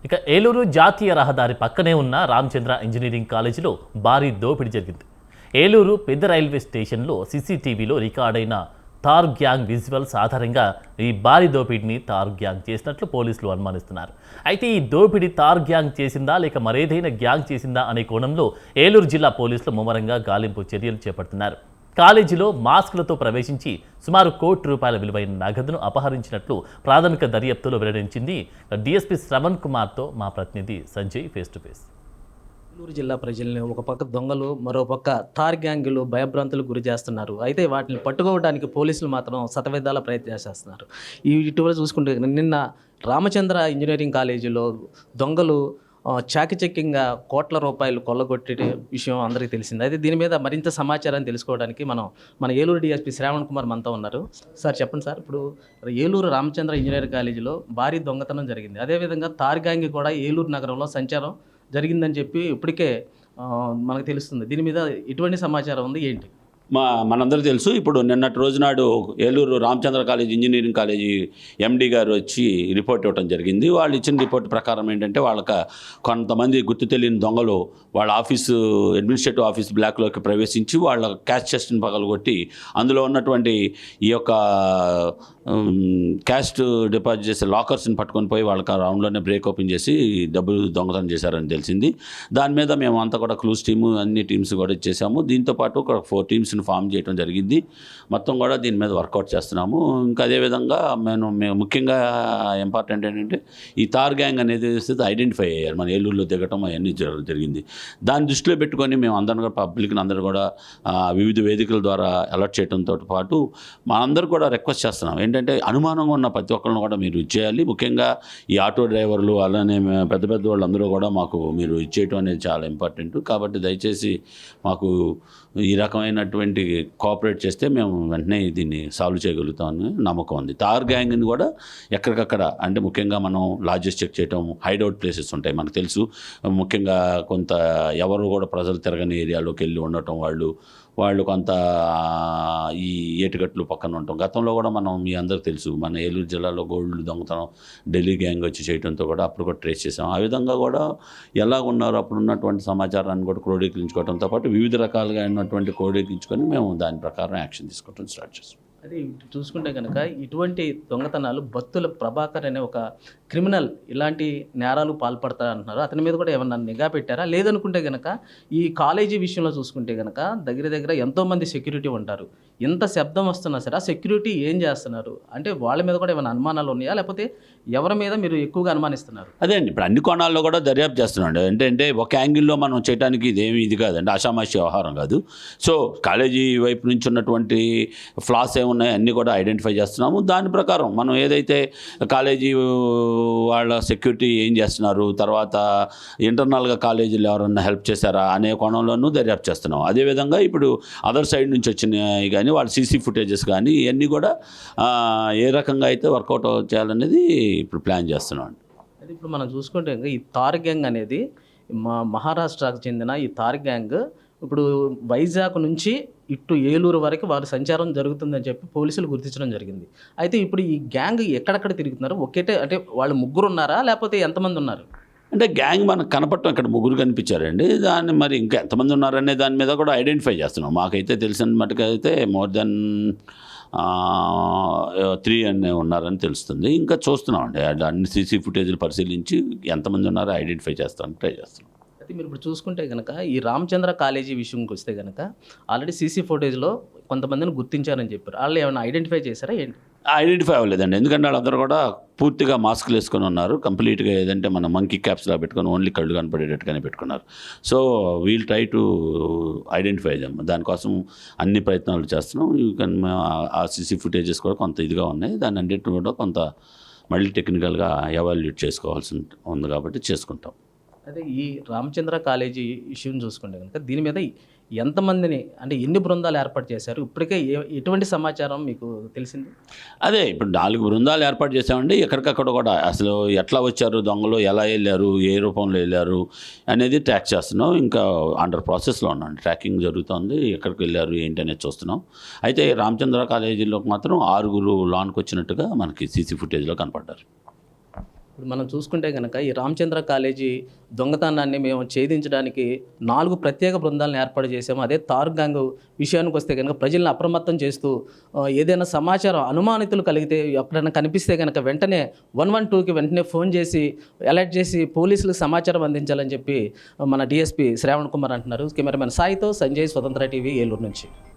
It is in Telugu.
ఇక ఏలూరు జాతీయ రహదారి పక్కనే ఉన్న రామచంద్ర ఇంజనీరింగ్ కాలేజీలో భారీ దోపిడీ జరిగింది. ఏలూరు పెద్ద రైల్వే స్టేషన్లో సీసీటీవీలో రికార్డైన తార్ గ్యాంగ్ విజువల్స్ ఆధారంగా ఈ భారీ దోపిడీని తార్ గ్యాంగ్ చేసినట్లు పోలీసులు అనుమానిస్తున్నారు. అయితే ఈ దోపిడీ తార్ గ్యాంగ్ చేసిందా లేక మరేదైనా గ్యాంగ్ చేసిందా అనే కోణంలో ఏలూరు జిల్లా పోలీసులు ముమ్మరంగా గాలింపు చర్యలు చేపడుతున్నారు. కాలేజీలో మాస్కులతో ప్రవేశించి సుమారు ₹1 విలువైన నగదును అపహరించినట్లు ప్రాథమిక దర్యాప్తులో వెల్లడించింది. డీఎస్పీ శ్రవణ్ కుమార్తో మా ప్రతినిధి Sanjay face to face. Eluru జిల్లా ప్రజల్ని ఒక పక్క దొంగలు, మరో పక్క తార్ గ్యాంగులు భయభ్రాంతులకు గురి చేస్తున్నారు. అయితే వాటిని పట్టుకోవడానికి పోలీసులు మాత్రం శతవిధాల ప్రయత్నం చేస్తున్నారు. ఇటీవల చూసుకుంటే నిన్న రామచంద్ర ఇంజనీరింగ్ కాలేజీలో దొంగలు చాకచక్యంగా ₹1,00,00,000 కొల్లగొట్టే విషయం అందరికీ తెలిసింది. అయితే దీని మీద మరింత సమాచారాన్ని తెలుసుకోవడానికి మన ఏలూరు డీఎస్పీ శ్రావణ్ కుమార్ మనతో ఉన్నారు. సార్ చెప్పండి సార్, ఇప్పుడు ఏలూరు రామచంద్ర ఇంజనీరింగ్ కాలేజీలో భారీ దొంగతనం జరిగింది. అదేవిధంగా తార్ గ్యాంగ్ కూడా ఏలూరు నగరంలో సంచారం జరిగిందని చెప్పి ఇప్పటికే మనకు తెలుస్తుంది. దీని మీద ఎటువంటి సమాచారం ఉంది, ఏంటి? మనందరూ తెలుసు. ఇప్పుడు నిన్నటి రోజునాడు Eluru Ramachandra college engineering college MD garu వచ్చి రిపోర్ట్ ఇవ్వడం జరిగింది. వాళ్ళు ఇచ్చిన రిపోర్ట్ ప్రకారం ఏంటంటే వాళ్ళకి కొంతమంది గుర్తు తెలియని దొంగలు వాళ్ళ అడ్మినిస్ట్రేటివ్ ఆఫీస్ బ్లాక్లోకి ప్రవేశించి వాళ్ళ క్యాష్ చెస్ట్ని పగలగొట్టి అందులో ఉన్నటువంటి ఈ యొక్క క్యాష్ డిపాజిట్ చేసే లాకర్స్ని పట్టుకొని పోయి వాళ్ళకి రౌండ్లోనే బ్రేక్ ఓపెన్ చేసి డబ్బులు దొంగతనం చేశారని తెలిసింది. దాని మీద మేము అంతా కూడా క్లూస్ టీము అన్ని టీమ్స్ కూడా ఇచ్చేసాము. దీంతోపాటు ఒక 4 టీమ్స్ని ఫామ్ చేయడం జరిగింది. మొత్తం కూడా దీని మీద వర్కౌట్ చేస్తున్నాము. ఇంకా అదేవిధంగా మేము ముఖ్యంగా ఇంపార్టెంట్ ఏంటంటే ఈ తార్ గ్యాంగ్ అనేది ఐడెంటిఫై అయ్యారు. మన ఏలూరులో దిగటం అవన్నీ జరిగింది. దాన్ని దృష్టిలో పెట్టుకొని మేము అందరం కూడా పబ్లిక్ని అందరూ కూడా వివిధ వేదికల ద్వారా అలర్ట్ చేయడంతో పాటు మనందరూ కూడా రిక్వెస్ట్ చేస్తున్నాం ఏంటంటే అనుమానంగా ఉన్న ప్రతి ఒక్కరిని కూడా మీరు ఇచ్చేయాలి. ముఖ్యంగా ఈ ఆటో డ్రైవర్లు అలానే పెద్ద పెద్ద వాళ్ళందరూ కూడా మాకు మీరు ఇచ్చేయటం అనేది చాలా ఇంపార్టెంట్. కాబట్టి దయచేసి మాకు ఈ రకమైనటువంటి కోఆపరేట్ చేస్తే మేము వెంటనే దీన్ని సాల్వ్ చేయగలుగుతామని నమ్మకం ఉంది. తార్ గ్యాంగ్ని కూడా ఎక్కడికక్కడ అంటే ముఖ్యంగా మనం లాడ్జెస్ చెక్ చేయటం, హైడౌట్ ప్లేసెస్ ఉంటాయి మనకు తెలుసు. ముఖ్యంగా కొంత ఎవరు కూడా ప్రజలు తిరగని ఏరియాలోకి వెళ్ళి ఉండటం, వాళ్ళు కొంత ఈ ఏటుగట్లు పక్కన ఉంటాం. గతంలో కూడా మనం మీ అందరికీ తెలుసు మన ఏలూరు జిల్లాలో గోల్డ్ దొంగతనం ఢిల్లీ గ్యాంగ్ వచ్చి చేయడంతో కూడా అప్పుడు కూడా ట్రేస్ చేసాం. ఆ విధంగా కూడా ఎలా ఉన్నారో అప్పుడు ఉన్నటువంటి సమాచారాన్ని కూడా క్రోడీకరించుకోవడంతో పాటు వివిధ రకాలుగా ఉన్నటువంటి క్రోడీకరించుకొని మేము దాని ప్రకారం యాక్షన్ తీసుకోవడం స్టార్ట్ చేస్తాం. అది చూసుకుంటే కనుక ఇటువంటి దొంగతనాలు బత్తుల ప్రభాకర్ అనే ఒక క్రిమినల్ ఇలాంటి నేరాలు పాల్పడతారంటున్నారు. అతని మీద కూడా ఏమన్నా నిఘా పెట్టారా? లేదనుకుంటే కనుక ఈ కాలేజీ విషయంలో చూసుకుంటే కనుక దగ్గర ఎంతోమంది సెక్యూరిటీ ఉంటారు. ఎంత శబ్దం వస్తున్నా సరే ఆ సెక్యూరిటీ ఏం చేస్తున్నారు అంటే వాళ్ళ మీద కూడా ఏమైనా అనుమానాలు ఉన్నాయా, లేకపోతే ఎవరి మీద మీరు ఎక్కువగా అనుమానిస్తున్నారు? అదే అండి, ఇప్పుడు అన్ని కోణాల్లో కూడా దర్యాప్తు చేస్తున్నాడు. ఏంటంటే ఒక యాంగిల్లో మనం చేయడానికి ఇదేమి ఇది కాదండి, ఆషామాషి వ్యవహారం కాదు. సో కాలేజీ వైపు నుంచి ఉన్నటువంటి ఫ్లాస్ ఉన్నాయి అన్నీ కూడా ఐడెంటిఫై చేస్తున్నాము. దాని ప్రకారం మనం ఏదైతే కాలేజీ వాళ్ళ సెక్యూరిటీ ఏం చేస్తున్నారు, తర్వాత ఇంటర్నల్గా కాలేజీలు ఎవరన్నా హెల్ప్ చేశారా అనే కోణంలోనూ దర్యాప్తు చేస్తున్నాం. అదేవిధంగా ఇప్పుడు అదర్ సైడ్ నుంచి వచ్చినాయి కానీ వాళ్ళ సీసీ ఫుటేజెస్ కానీ ఇవన్నీ కూడా ఏ రకంగా అయితే వర్కౌట్ చేయాలనేది ఇప్పుడు ప్లాన్ చేస్తున్నాం. అది ఇప్పుడు మనం చూసుకుంటే ఈ తార్ గ్యాంగ్ అనేది మహారాష్ట్రకు చెందిన ఈ తార్ గ్యాంగ్ ఇప్పుడు వైజాగ్ నుంచి ఇటు ఏలూరు వరకు వారి సంచారం జరుగుతుందని చెప్పి పోలీసులు గుర్తించడం జరిగింది. అయితే ఇప్పుడు ఈ గ్యాంగ్ ఎక్కడెక్కడ తిరుగుతున్నారు? అంటే వాళ్ళు ముగ్గురు ఉన్నారా, లేకపోతే ఎంతమంది ఉన్నారు? అంటే గ్యాంగ్ మనకు కనపడటం ఇక్కడ ముగ్గురు కనిపించారండి. దాన్ని మరి ఇంకా ఎంతమంది ఉన్నారనే దాని మీద కూడా ఐడెంటిఫై చేస్తున్నాం. మాకైతే తెలిసిన మటుకైతే మోర్ దెన్ 3 అనే ఉన్నారని తెలుస్తుంది. ఇంకా చూస్తున్నామండి, అన్ని సీసీ ఫుటేజ్లు పరిశీలించి ఎంతమంది ఉన్నారో ఐడెంటిఫై చేస్తామని ట్రై చేస్తున్నాం. మీరు ఇప్పుడు చూసుకుంటే కనుక ఈ రామచంద్ర కాలేజీ విషయంకి వస్తే కనుక ఆల్రెడీ సీసీ ఫుటేజ్లో కొంతమందిని గుర్తించారని చెప్పారు. వాళ్ళు ఏమైనా ఐడెంటిఫై చేశారా ఏంటి? ఐడెంటిఫై అవ్వలేదండి, ఎందుకంటే వాళ్ళందరూ కూడా పూర్తిగా మాస్కులు వేసుకొని ఉన్నారు. కంప్లీట్గా ఏదంటే మన మంకీ క్యాప్స్లా పెట్టుకొని ఓన్లీ కళ్ళు కనపడేటట్టుగానే పెట్టుకున్నారు. So we'll try to identify them. దానికోసం అన్ని ప్రయత్నాలు చేస్తున్నాం. ఆ సీసీ ఫుటేజెస్ కూడా కొంత ఇదిగా ఉన్నాయి. దాన్ని అన్నిటిని కూడా కొంత మళ్ళీ టెక్నికల్గా ఎవాల్యుయేట్ చేసుకోవాల్సి ఉంది కాబట్టి చేసుకుంటాం. అదే ఈ రామచంద్ర కాలేజీ ఇష్యూని చూసుకుంటే కనుక దీని మీద ఎంతమందిని అంటే ఎన్ని బృందాలు ఏర్పాటు చేశారు? ఇప్పటికే ఎటువంటి సమాచారం మీకు తెలిసింది? అదే ఇప్పుడు 4 బృందాలు ఏర్పాటు చేసామండి. ఎక్కడికక్కడ కూడా అసలు ఎట్లా వచ్చారు దొంగలు, ఎలా వెళ్ళారు, ఏ రూపంలో వెళ్ళారు అనేది ట్రాక్ చేస్తున్నాం. ఇంకా అండర్ ప్రాసెస్లో ఉన్నాం, ట్రాకింగ్ జరుగుతుంది. ఎక్కడికి వెళ్ళారు ఏంటి అనేది చూస్తున్నాం. అయితే రామచంద్ర కాలేజీలోకి మాత్రం 6 లాన్కి వచ్చినట్టుగా మనకి సీసీ ఫుటేజ్లో కనపడ్డారు. ఇప్పుడు మనం చూసుకుంటే కనుక ఈ రామచంద్ర కాలేజీ దొంగతనాన్ని మేము ఛేదించడానికి 4 ప్రత్యేక బృందాలను ఏర్పాటు చేసాము. అదే తార్ గ్యాంగ్ విషయానికి వస్తే కనుక ప్రజలను అప్రమత్తం చేస్తూ ఏదైనా సమాచారం అనుమానితులు కలిగితే ఎక్కడైనా కనిపిస్తే కనుక వెంటనే 112కి వెంటనే ఫోన్ చేసి అలర్ట్ చేసి పోలీసులకు సమాచారం అందించాలని చెప్పి మన డిఎస్పీ శ్రావణ్ కుమార్ అంటున్నారు. కెమెరామెన్ సాయితో సంజయ్, స్వతంత్ర టీవీ, ఏలూరు నుంచి.